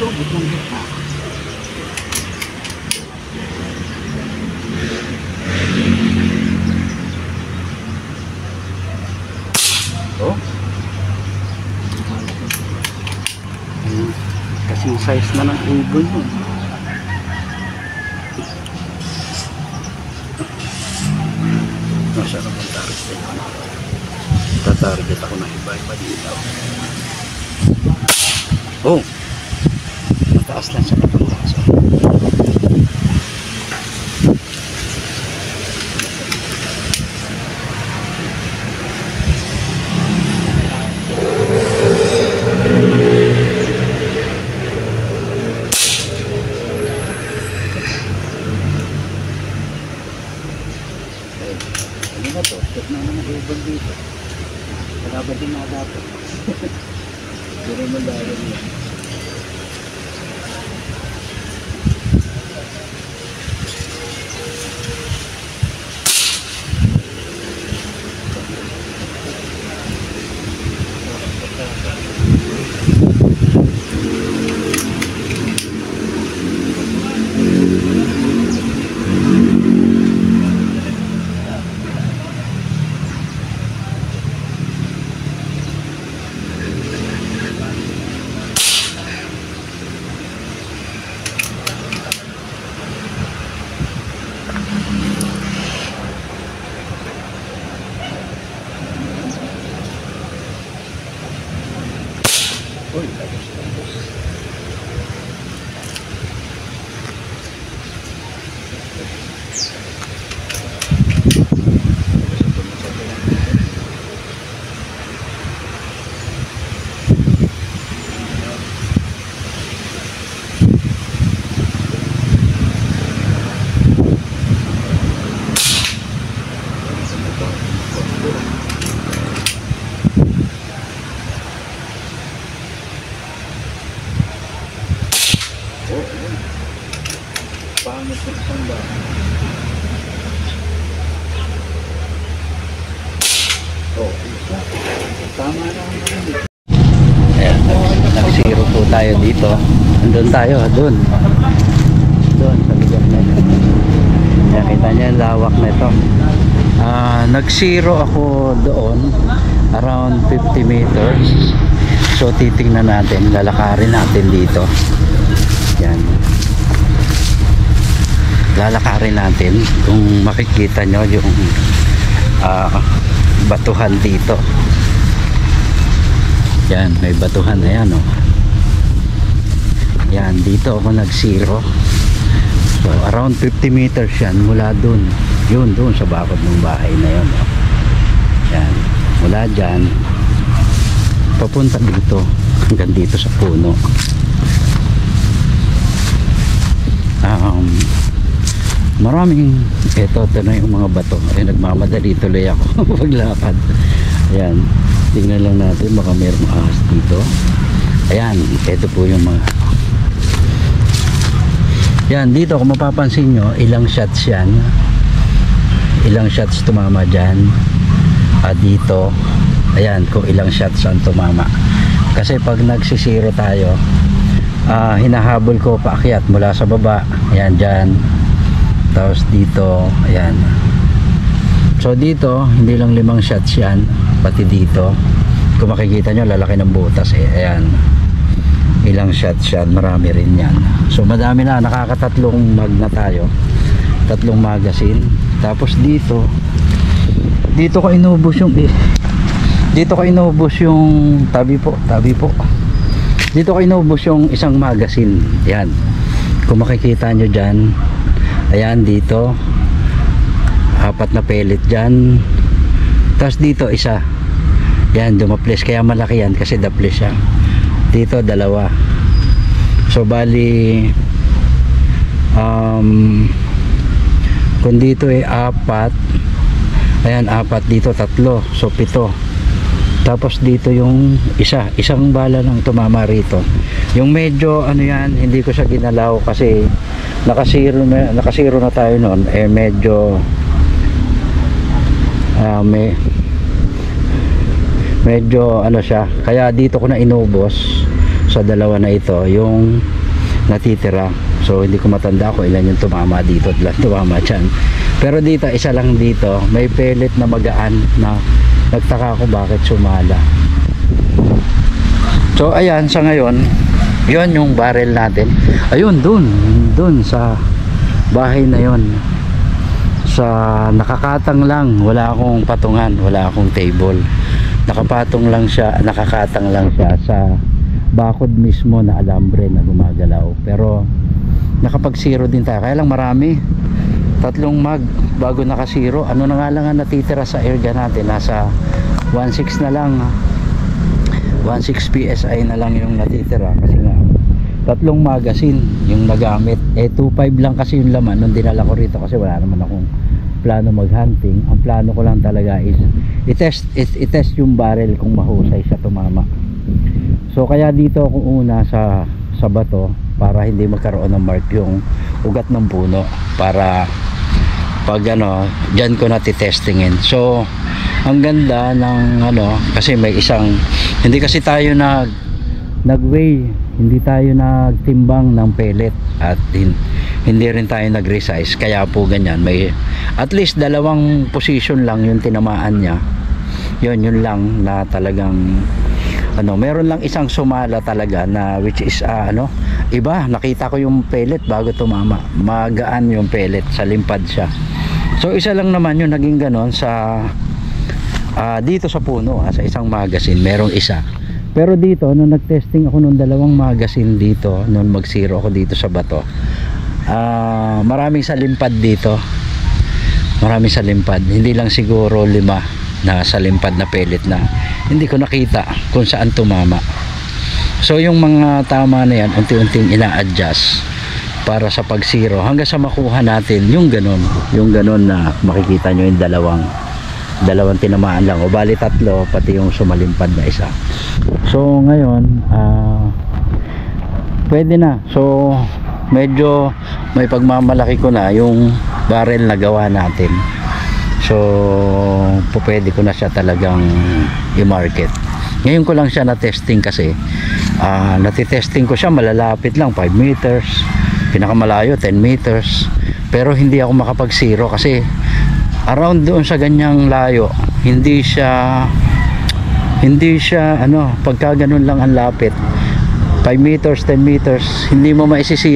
Lubot ng gitna. Oh. Kasing size na ng ibon yun. Masarap ang target ito. Tatarget ako ng iba-iba dito. Oh! Mataas lang sa kapangkaso. Ano na to? Step na naman ibon dito. Wala ba din mga dapat? Pero malayan yan. Uy, tapos. Pangit ng isang bahay. Oh, tama na naman. Ayan, nag-zero po tayo dito. Andun tayo, doon. Doon, sa lugar na ito. Ayan, kita niya yung lawak na ito. Nag-zero ako doon, around 50 meters. So, titingnan natin, lalakarin natin dito. Yan. Lalakarin natin kung makikita nyo yung batuhan dito. Yan, may batuhan na yan, oh. Yan, dito ako nag-zero. So, around 50 meters yan mula dun. Yun, dun sa bakod ng bahay na yun, oh. Yan, mula dyan papunta dito hanggang dito sa puno. Maraming ito na yung mga bato. Ay, nagmamadali tuloy ako paglakad. Ayan, tingnan lang natin baka mayroong ahas dito. Ayan, ito po yung mga yan, dito kung mapapansin nyo, ilang shots yan, ilang shots tumama dyan. Dito, ayan, kung ilang shots ang tumama. Kasi pag nagsisiro tayo, hinahabol ko paakyat mula sa baba. Ayan, dyan. Tapos dito, ayan. So dito, hindi lang 5 shots yan, pati dito. Kung makikita nyo, lalaki ng butas eh. Ayan, ilang shots yan, marami rin yan. So madami na, nakakatatlong mag na tayo, 3 magazine. Tapos dito ko inubos yung dito ko inubos yung tabi po. Dito ko inubos yung isang magazine. Yan, kung makikita nyo dyan. Ayan, dito 4 na pellet dyan. Tapos dito isa. Yan, dumaples, kaya malaki yan kasi daples siya. Dito 2. So bali kung dito ay 4, ayan, 4 dito, 3, so 7. Tapos dito yung isang bala lang tumama rito. Yung medyo ano yan, hindi ko siya ginalaw kasi nakasiro na tayo noon. Eh medyo medyo ano siya, kaya dito ko na inubos sa 2 na ito yung natitira. So hindi ko matanda kung ilan yung tumama dito at ilan tumama dyan. Pero dito, isa lang dito, may pellet na magaan na nagtaka ko bakit sumala. So ayan, sa ngayon, yon yung barrel natin. Ayun, dun sa bahay na yon, sa nakakatang lang, wala akong patungan, wala akong table, nakapatong lang siya, nakakatang lang siya sa bakod mismo na alambre na gumagalaw. Pero nakapag zero din tayo, kaya lang marami, 3 mag bago naka zero. Ano na nga lang ang natitira sa airgun natin, nasa 1.6 na lang, 1.6 PSI na lang yung natitira, kasi nga 3 magazine yung nagamit. 2.5 lang kasi yung laman nung dinala ko rito, kasi wala naman akong plano mag-hunting. Ang plano ko lang talaga is i-test yung barrel kung mahusay siya tumama. So kaya dito ako una sa bato, para hindi magkaroon ng mark yung ugat ng puno, para pag dyan ko natitestingin. So ang ganda ng kasi may isang, hindi kasi tayo nag-weigh, hindi tayo nagtimbang ng pellet, at hindi rin tayo nag-resize, kaya po ganyan. May at least 2 position lang yung tinamaan niya. Yun lang na talagang meron lang isang sumala talaga na which is iba. Nakita ko yung pellet bago tumama, magaan yung pellet, sa limpad siya. So isa lang naman yung naging ganon sa dito sa puno, sa isang magazine merong isa. Pero dito nung nag-testing ako nung 2 magazine dito, nung mag-zero ako dito sa bato, maraming sa limpad dito, maraming sa limpad, hindi lang siguro 5 na sa limpad na pellet na hindi ko nakita kung saan tumama. So yung mga tama na yan, unti-unting ina-adjust para sa pag-zero hanggang sa makuha natin yung ganon na makikita nyo yung dalawang tinamaan lang, o bali 3, pati yung sumalimpad na isa. So ngayon pwede na. So medyo may pagmamalaki ko na yung barrel na gawa natin. So pwede ko na siya talagang i-market. Ngayon ko lang siya na-testing, kasi natitesting ko siya malalapit lang, 5 meters, pinakamalayo 10 meters, pero hindi ako makapag-zero kasi around doon sa ganyang layo, hindi siya pagka ganun lang ang lapit, 5 meters 10 meters, hindi mo maisisiro.